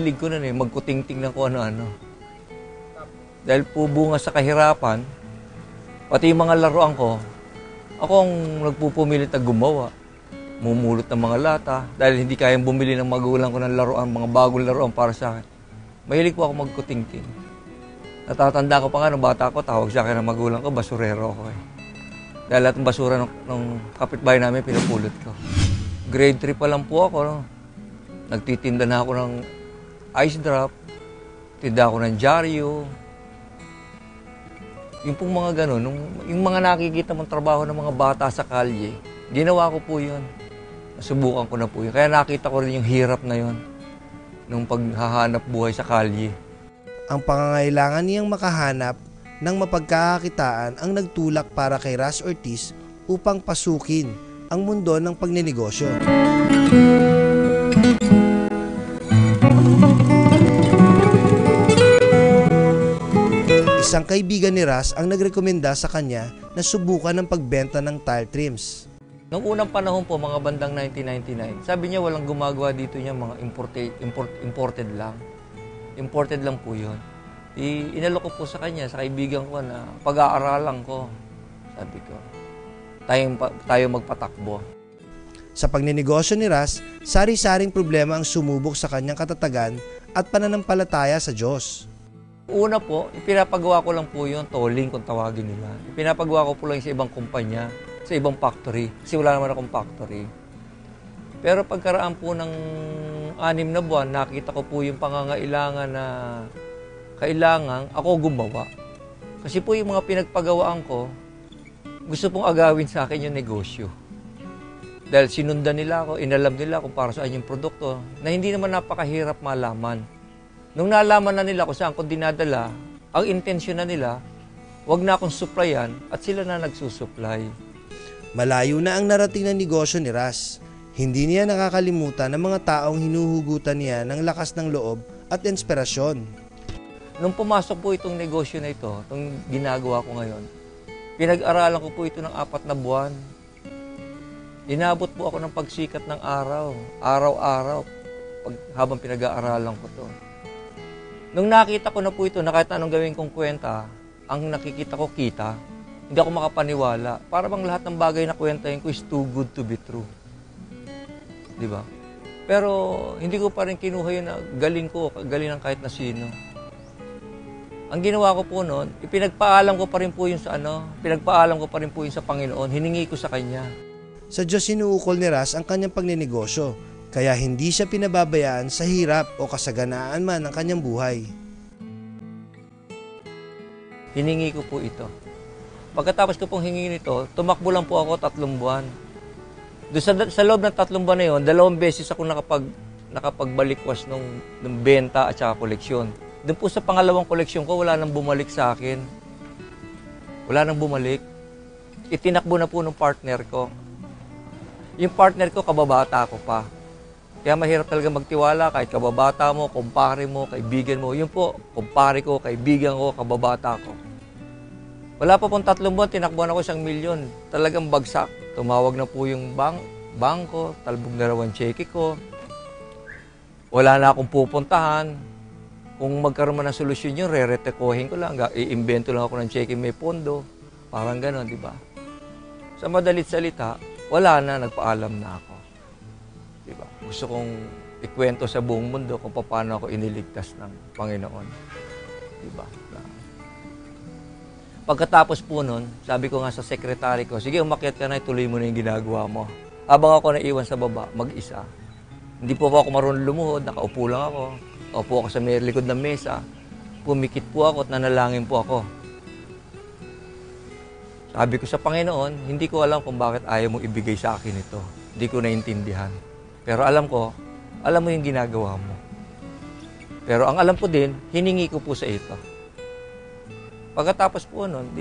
hilig ko nun eh, magkutingting ng kung ano-ano. Dahil po bunga sa kahirapan, pati yung mga laruan ko, ako ang nagpupumilit na gumawa. Mumulot ng mga lata, dahil hindi kayang bumili ng magulang ko ng laruan, mga bagong laruan para sa akin. Mahilig po ako magkutingting. Natatanda ko pa nga, nung bata ko, tawag sa akin ng magulang ko, basurero ako eh. Dahil lahat ng basura ng kapitbahay namin, pinupulot ko. Grade 3 pa lang po ako, no? Nagtitinda na ako ng ice drop, tinda ako ng dyaryo. Yung pong mga ganun, yung mga nakikita mong trabaho ng mga bata sa kalye, ginawa ko po yun. Nasubukan ko na po yun. Kaya nakita ko rin yung hirap na yun nung paghahanap buhay sa kalye. Ang pangangailangan niyang makahanap ng mapagkakakitaan ang nagtulak para kay Ras Ortiz upang pasukin ang mundo ng pagninegosyo. Isang kaibigan ni Ras ang nagrekomenda sa kanya na subukan ang pagbenta ng tile trims. Noong unang panahon po, mga bandang 1999, sabi niya walang gumagawa dito niya, mga imported lang. Imported lang po yun. Inalok ko po sa kanya, sa kaibigan ko na pag-aaralan ko. Sabi ko, tayo magpatakbo. Sa pagninegosyo ni Ras, sari-saring problema ang sumubok sa kanyang katatagan at pananampalataya sa Diyos. Una po, ipinapagawa ko lang po yun, tolling kung tawagin nila. Ipinapagawa ko po lang sa ibang kumpanya, sa ibang factory, kasi wala naman akong factory. Pero pagkaraan po ng 6 na buwan, nakita ko po yung pangangailangan na kailangan ako gumawa. Kasi po yung mga pinagpagawaan ko, gusto pong agawin sa akin yung negosyo. Dahil sinundan nila ako, inalam nila kung para saan yung produkto, na hindi naman napakahirap malaman. Nung nalaman na nila kung saan ko dinadala, ang intensyon na nila, wag na akong supplyan at sila na nagsusupply. Malayo na ang narating na negosyo ni Ras. Hindi niya nakakalimutan ang mga taong hinuhugutan niya ng lakas ng loob at inspirasyon. Nung pumasok po itong negosyo na ito, itong ginagawa ko ngayon, pinag-aralan ko po ito ng 4 na buwan. Inabot po ako ng pagsikat ng araw, araw-araw, habang pinag-aaralan ko to. Nung nakita ko na po ito, na kahit anong gawin kong kwenta, ang nakikita ko kita, hindi ako makapaniwala. Para bang lahat ng bagay na kwentahin ko is too good to be true. Di ba? Pero hindi ko pa rin kinuha yun na galing ko, galing ng kahit na sino. Ang ginawa ko po noon, ipinagpaalam ko pa rin po yun sa pinagpaalam ko pa rin po yun sa Panginoon, hiningi ko sa Kanya. Sa Diyos sinuukol ni Ras ang kanyang pagninegosyo, kaya hindi siya pinababayaan sa hirap o kasaganaan man ng kanyang buhay. Hiningi ko po ito. Pagkatapos ko pong hingin ito, tumakbo lang po ako 3 buwan. Doon sa loob ng 3 buwan na yun, 2 beses ako nakapagbalikwas ng benta at saka koleksyon. Doon po sa pangalawang koleksyon ko, wala nang bumalik sa akin. Wala nang bumalik. Itinakbo na po ng partner ko. Yung partner ko, kababata ko pa. Kaya mahirap talaga magtiwala kahit kababata mo, kumpare mo, kaibigan mo. Yun po, kumpare ko, kaibigan ko, kababata ko. Wala pa pong 3 buwan, tinakbuhan ako 1 milyon. Talagang bagsak. Tumawag na po yung bangko, talbog na raw ang cheque ko. Wala na akong pupuntahan. Kung magkaroon man ng solusyon yun, re-retekohin ko lang. I-invento lang ako ng cheque may pondo. Parang gano'n, di ba? Sa madalit salita, wala na, nagpaalam na ako. Di ba? Gusto kong ikwento sa buong mundo kung paano ako iniligtas ng Panginoon. Di ba? Pagkatapos po nun, sabi ko nga sa sekretary ko, sige, umakyat ka na, ituloy mo na yung ginagawa mo. Habang ako naiwan sa baba, mag-isa. Hindi po ako marunong lumuhod, nakaupo lang ako. Upo ako sa may likod ng mesa. Pumikit po ako at nanalangin po ako. Sabi ko sa Panginoon, hindi ko alam kung bakit ayaw mo ibigay sa akin ito. Hindi ko naintindihan. Pero alam ko, alam mo yung ginagawa mo. Pero ang alam ko din, hiningi ko po sa ito. Pagkatapos po nun,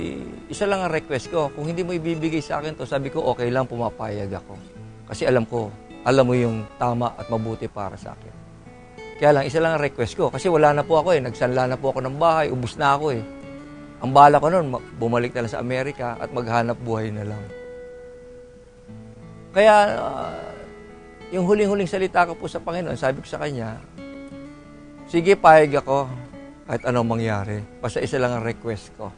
isa lang ang request ko. Kung hindi mo ibibigay sa akin to, sabi ko, okay lang, pumapayag ako. Kasi alam mo yung tama at mabuti para sa akin. Kaya lang, isa lang ang request ko. Kasi wala na po ako nagsanla na po ako ng bahay, ubus na ako Ang bala ko nun, bumalik na lang sa Amerika at maghanap buhay na lang. Kaya, yung huling-huling salita ko po sa Panginoon, sabi ko sa Kanya, Sige, payag ako kahit anong mangyari. Basta isa lang ang request ko.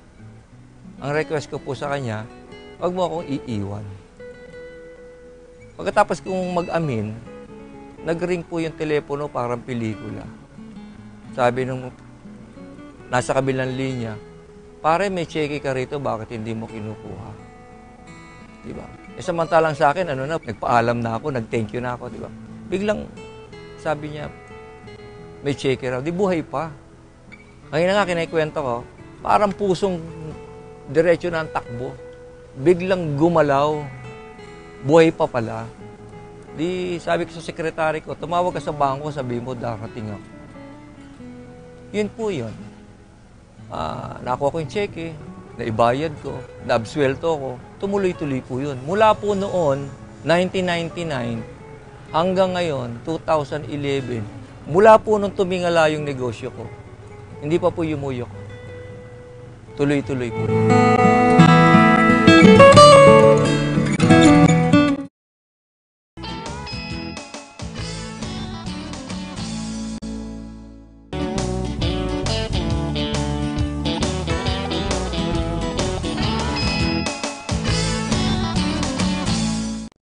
Ang request ko po sa kanya, wag mo akong iiwan. Pagkatapos kong mag-amin, nag-ring po yung telepono parang pelikula. Sabi nung nasa kabilang linya, pare, may cheque ka rito, bakit hindi mo kinukuha? Diba? E samantalang sa akin, nagpaalam na ako, nag-thank you na ako, diba? Biglang, sabi niya, may cheque raw, di buhay pa. Ngayon nga, kinaikwento ko, parang pusong diretso na ang takbo. Biglang gumalaw, buhay pa pala. Di sabi ko sa sekretary ko, tumawag ka sa bangko, sabi mo, darating ako. Yun po yun. Nakuha ko yung cheque, naibayad ko, naabswelto ko, tumuloy-tuloy po yun. Mula po noon, 1999, hanggang ngayon, 2011, mula po nung tumingala yung negosyo ko, hindi pa po yumuyok. Tuloy-tuloy po.